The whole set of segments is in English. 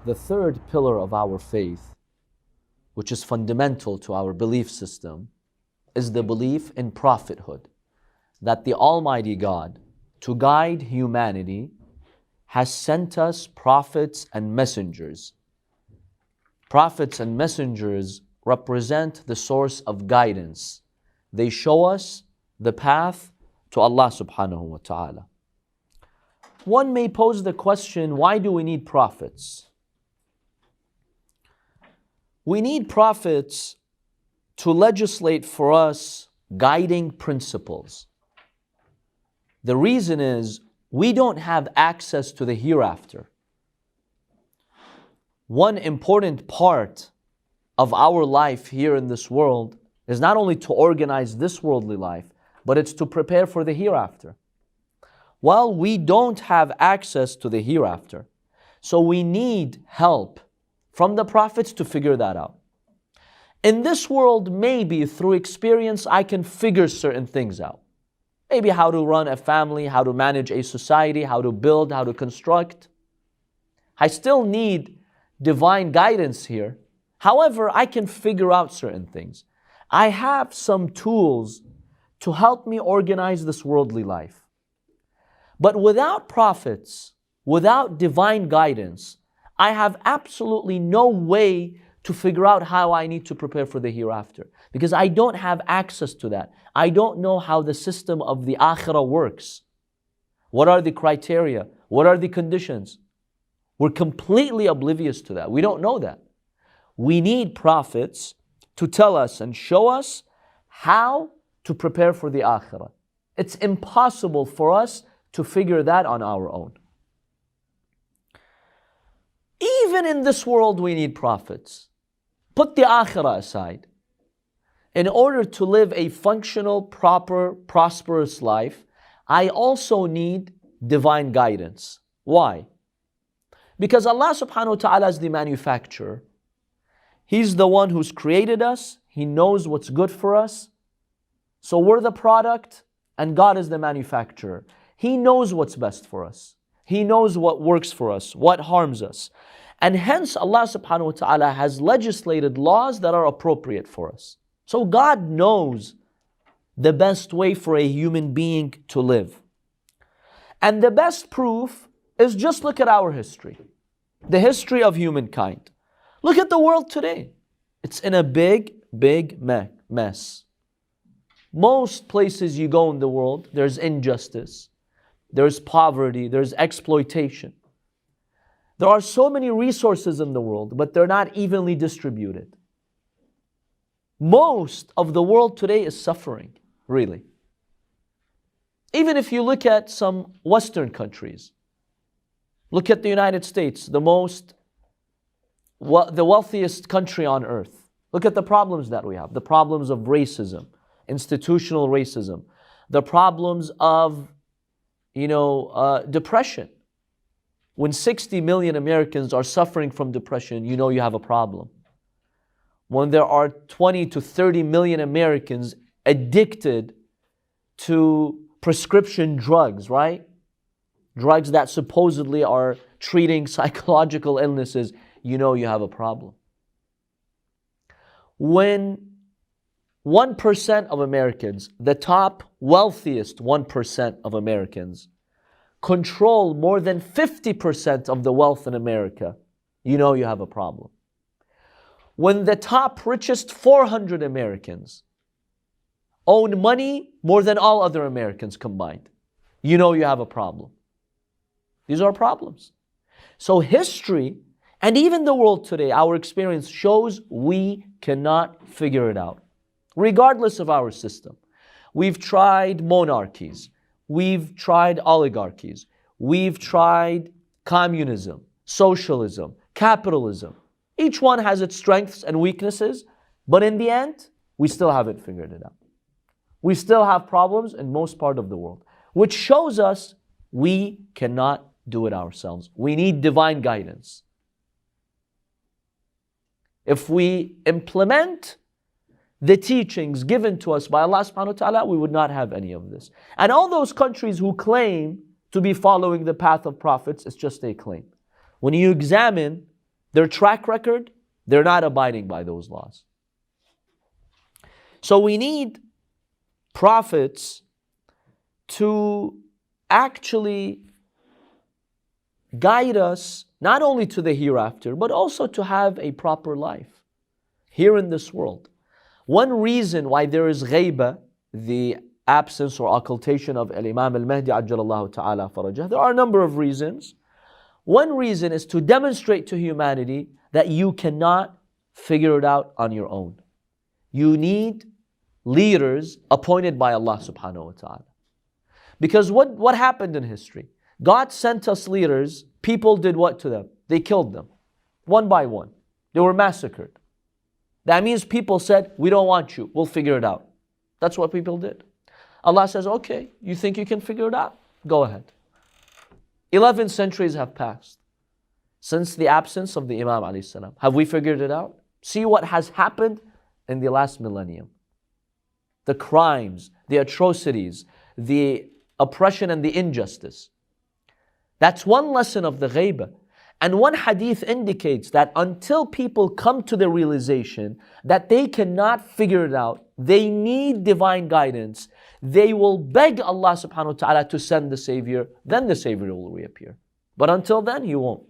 The third pillar of our faith, which is fundamental to our belief system, is the belief in prophethood. That the Almighty God, to guide humanity, has sent us prophets and messengers. Prophets and messengers represent the source of guidance. They show us the path to Allah subhanahu wa ta'ala. One may pose the question, why do we need prophets? We need prophets to legislate for us guiding principles. The reason is we don't have access to the hereafter. One important part of our life here in this world is not only to organize this worldly life, but it's to prepare for the hereafter. Well, we don't have access to the hereafter, so we need help from the prophets to figure that out. In this world, maybe through experience, I can figure certain things out. Maybe how to run a family, how to manage a society, how to build, how to construct. I still need divine guidance here. However, I can figure out certain things. I have some tools to help me organize this worldly life. But without prophets, without divine guidance, I have absolutely no way to figure out how I need to prepare for the hereafter. Because I don't have access to that. I don't know how the system of the akhirah works. What are the criteria? What are the conditions? We're completely oblivious to that. We don't know that. We need prophets to tell us and show us how to prepare for the akhirah. It's impossible for us to figure that on our own. Even in this world, we need prophets. Put the akhirah aside. In order to live a functional, proper, prosperous life, I also need divine guidance. Why? Because Allah subhanahu wa ta'ala is the manufacturer. He's the one who's created us. He knows what's good for us. So we're the product and God is the manufacturer. He knows what's best for us. He knows what works for us, what harms us. And hence Allah subhanahu wa ta'ala has legislated laws that are appropriate for us. So God knows the best way for a human being to live. And the best proof is just look at our history. The history of humankind. Look at the world today. It's in a big mess. Most places you go in the world, there's injustice, there's poverty, there's exploitation. There are so many resources in the world, but they're not evenly distributed. Most of the world today is suffering, really. Even if you look at some Western countries, look at the United States, the wealthiest country on earth. Look at the problems that we have, the problems of racism, institutional racism, the problems of, depression. When 60 million Americans are suffering from depression, you know you have a problem. When there are 20 to 30 million Americans addicted to prescription drugs, right? Drugs that supposedly are treating psychological illnesses, you know you have a problem. When 1% of Americans, the top wealthiest 1% of Americans, control more than 50% of the wealth in America, you know you have a problem. When the top richest 400 Americans own money more than all other Americans combined, you know you have a problem. These are problems. So history, and even the world today, our experience shows we cannot figure it out, regardless of our system. We've tried monarchies. We've tried oligarchies. We've tried communism, socialism, capitalism. Each one has its strengths and weaknesses, but in the end, we still haven't figured it out. We still have problems in most part of the world, which shows us we cannot do it ourselves. We need divine guidance. If we implement the teachings given to us by Allah subhanahu wa ta'ala, we would not have any of this. And all those countries who claim to be following the path of prophets, it's just a claim. When you examine their track record, they're not abiding by those laws. So we need prophets to actually guide us not only to the hereafter, but also to have a proper life here in this world. One reason why there is ghaiba, the absence or occultation of Imam al-Mahdi ajjalallahu ta'ala farajah, there are a number of reasons. One reason is to demonstrate to humanity that you cannot figure it out on your own. You need leaders appointed by Allah subhanahu wa ta'ala. Because what happened in history? God sent us leaders, people did what to them? They killed them, one by one. They were massacred. That means people said, we don't want you, we'll figure it out. That's what people did. Allah says, okay, you think you can figure it out? Go ahead. 11 centuries have passed since the absence of the Imam alayhi salam. Have we figured it out? See what has happened in the last millennium. The crimes, the atrocities, the oppression and the injustice. That's one lesson of the ghaibah. And one hadith indicates that until people come to the realization that they cannot figure it out, they need divine guidance, they will beg Allah subhanahu wa ta'ala to send the Savior, then the Savior will reappear. But until then, He won't.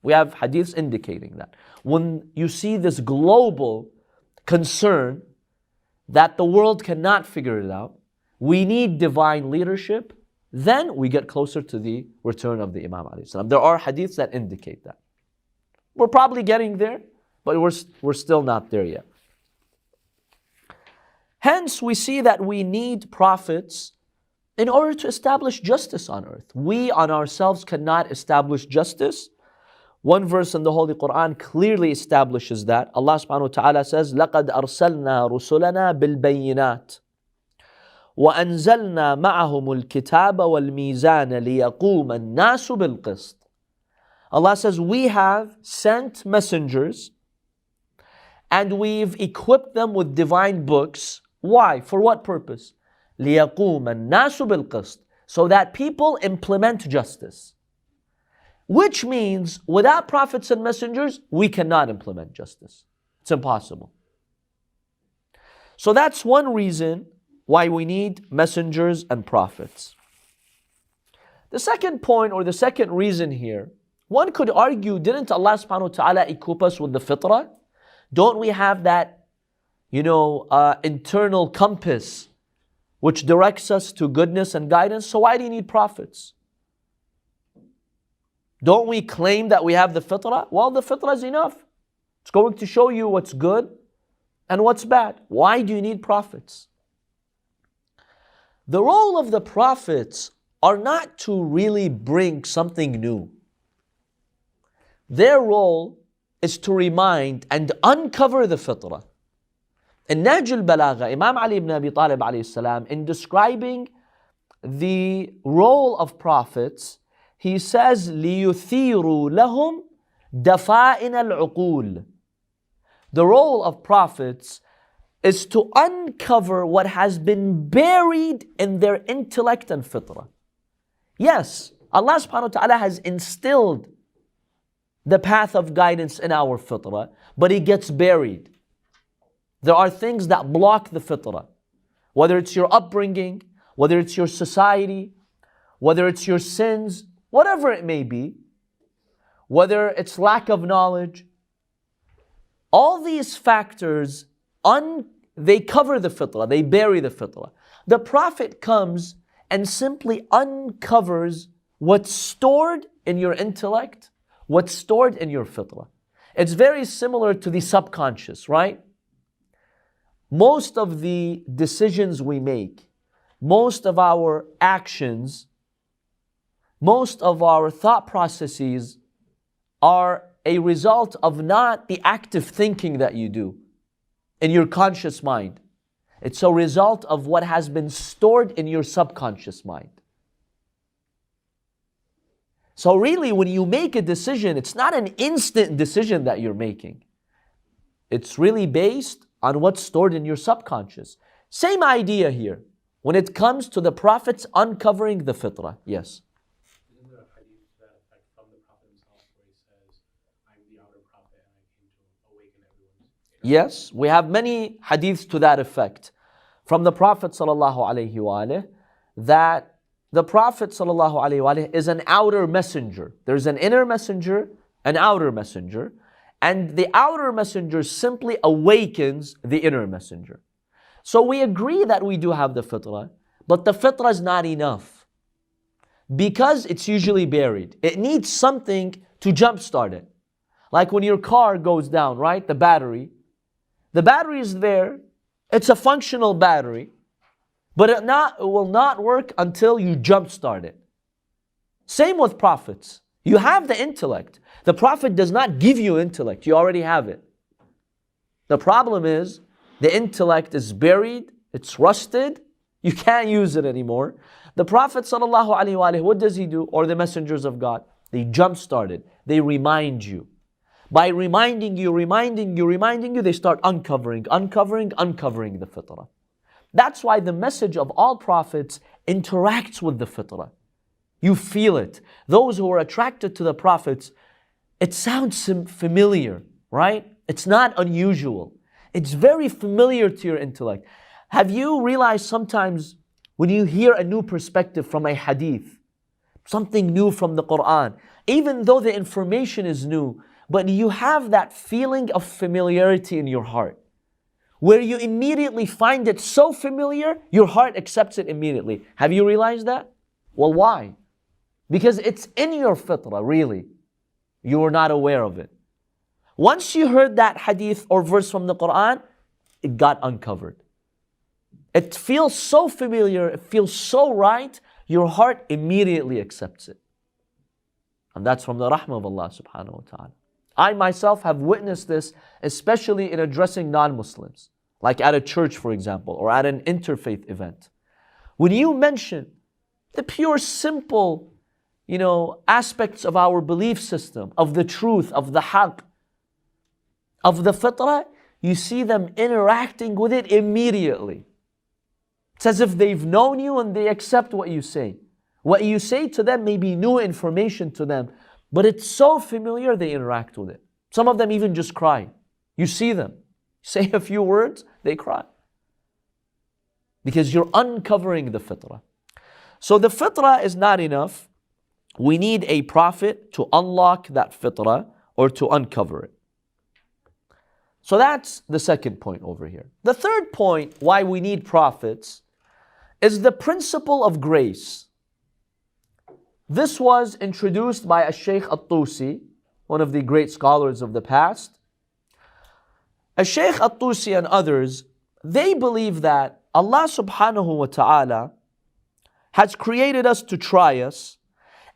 We have hadiths indicating that. When you see this global concern that the world cannot figure it out, we need divine leadership, then we get closer to the return of the Imam alayhi salam. There are hadiths that indicate that. We're probably getting there, but we're still not there yet. Hence, we see that we need prophets in order to establish justice on earth. We on ourselves cannot establish justice. One verse in the Holy Quran clearly establishes that. Allah subhanahu wa ta'ala says, لَقَدْ أَرْسَلْنَا رُسُلَنَا بِالْبَيِّنَاتِ وَأَنزَلْنَا مَعَهُمُ الْكِتَابَ وَالْمِيزَانَ لِيَقُومَ النَّاسُ بِالْقِسْطِ. Allah says, we have sent messengers and we've equipped them with divine books. Why? For what purpose? لِيَقُومَ النَّاسُ بِالْقِسْطِ. So that people implement justice. Which means, without prophets and messengers, we cannot implement justice. It's impossible. So that's one reason why we need messengers and prophets. The second point, or the second reason here, one could argue, didn't Allah subhanahu wa ta'ala equip us with the fitrah? Don't we have that, internal compass which directs us to goodness and guidance? So why do you need prophets? Don't we claim that we have the fitrah? Well, the fitrah is enough. It's going to show you what's good and what's bad. Why do you need prophets? The role of the prophets are not to really bring something new. Their role is to remind and uncover the fitrah. In Nahj al-Balagha, Imam Ali ibn Abi Talib alayhi salam, in describing the role of prophets, he says, لِيُثِيرُوا لَهُمْ دَفَائِنَ الْعُقُولِ. The role of prophets is to uncover what has been buried in their intellect and fitrah. Yes, Allah subhanahu wa ta'ala has instilled the path of guidance in our fitrah, but it gets buried. There are things that block the fitrah. Whether it's your upbringing, whether it's your society, whether it's your sins, whatever it may be, whether it's lack of knowledge, all these factors they cover the fitrah, they bury the fitrah. The Prophet comes and simply uncovers what's stored in your intellect, what's stored in your fitrah. It's very similar to the subconscious, right? Most of the decisions we make, most of our actions, most of our thought processes are a result of not the active thinking that you do in your conscious mind. It's a result of what has been stored in your subconscious mind. So really, when you make a decision, it's not an instant decision that you're making. It's really based on what's stored in your subconscious. Same idea here. When it comes to the prophets uncovering the fitrah. Yes? Isn't there a hadith to that effect from the Prophet himself where he says, I'm the outer Yes, we have many hadiths to that effect from the Prophet ﷺ that the Prophet ﷺ is an outer messenger. There's an inner messenger, an outer messenger, and the outer messenger simply awakens the inner messenger. So we agree that we do have the fitrah, but the fitrah is not enough because it's usually buried. It needs something to jumpstart it. Like when your car goes down, right? The battery is there. It's a functional battery, but it will not work until you jumpstart it. Same with prophets. You have the intellect. The prophet does not give you intellect. You already have it. The problem is the intellect is buried. It's rusted. You can't use it anymore. The Prophet ﷺ, what does he do? Or the messengers of God? They jumpstart it. They remind you. By reminding you, they start uncovering the fitrah. That's why the message of all prophets interacts with the fitrah. You feel it. Those who are attracted to the prophets, it sounds familiar, right? It's not unusual. It's very familiar to your intellect. Have you realized sometimes when you hear a new perspective from a hadith, something new from the Quran, even though the information is new, but you have that feeling of familiarity in your heart, where you immediately find it so familiar, your heart accepts it immediately. Have you realized that? Well, why? Because it's in your fitrah, really. You were not aware of it. Once you heard that hadith or verse from the Quran, it got uncovered. It feels so familiar, it feels so right, your heart immediately accepts it. And that's from the rahmah of Allah subhanahu wa ta'ala. I myself have witnessed this, especially in addressing non-Muslims, like at a church, for example, or at an interfaith event. When you mention the pure, simple, aspects of our belief system, of the truth, of the haqq, of the fitrah, you see them interacting with it immediately. It's as if they've known you and they accept what you say. What you say to them may be new information to them, but it's so familiar they interact with it. Some of them even just cry. You see them. Say a few words, they cry. Because you're uncovering the fitrah. So the fitrah is not enough. We need a prophet to unlock that fitrah or to uncover it. So that's the second point over here. The third point why we need prophets is the principle of grace. This was introduced by Shaykh At-Tusi, one of the great scholars of the past. Shaykh At-Tusi and others, they believe that Allah subhanahu wa ta'ala has created us to try us,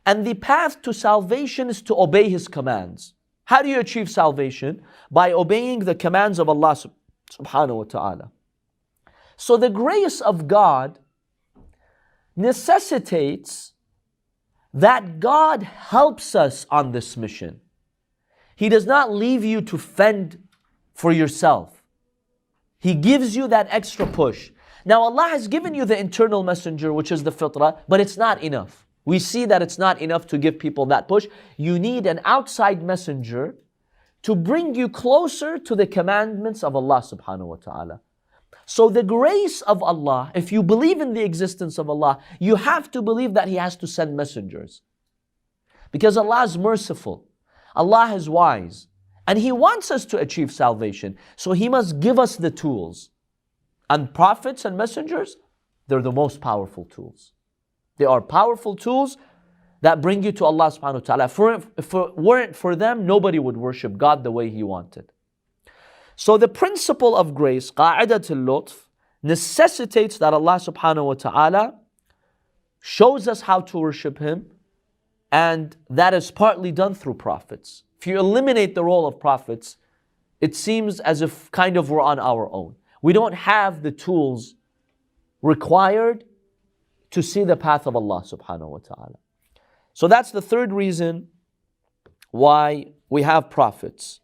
and the path to salvation is to obey His commands. How do you achieve salvation? By obeying the commands of Allah subhanahu wa ta'ala. So the grace of God necessitates that God helps us on this mission. He does not leave you to fend for yourself. He gives you that extra push. Now Allah has given you the internal messenger, which is the fitrah, but it's not enough. We see that it's not enough to give people that push. You need an outside messenger to bring you closer to the commandments of Allah subhanahu wa ta'ala. So the grace of Allah, if you believe in the existence of Allah, you have to believe that He has to send messengers. Because Allah is merciful. Allah is wise. And He wants us to achieve salvation. So He must give us the tools. And prophets and messengers, they're the most powerful tools. They are powerful tools that bring you to Allah subhanahu wa ta'ala. If it weren't for them, nobody would worship God the way He wanted. So the principle of grace, qa'idatul lutf, necessitates that Allah subhanahu wa ta'ala shows us how to worship Him, and that is partly done through prophets. If you eliminate the role of prophets, it seems as if kind of we're on our own. We don't have the tools required to see the path of Allah subhanahu wa ta'ala. So that's the third reason why we have prophets.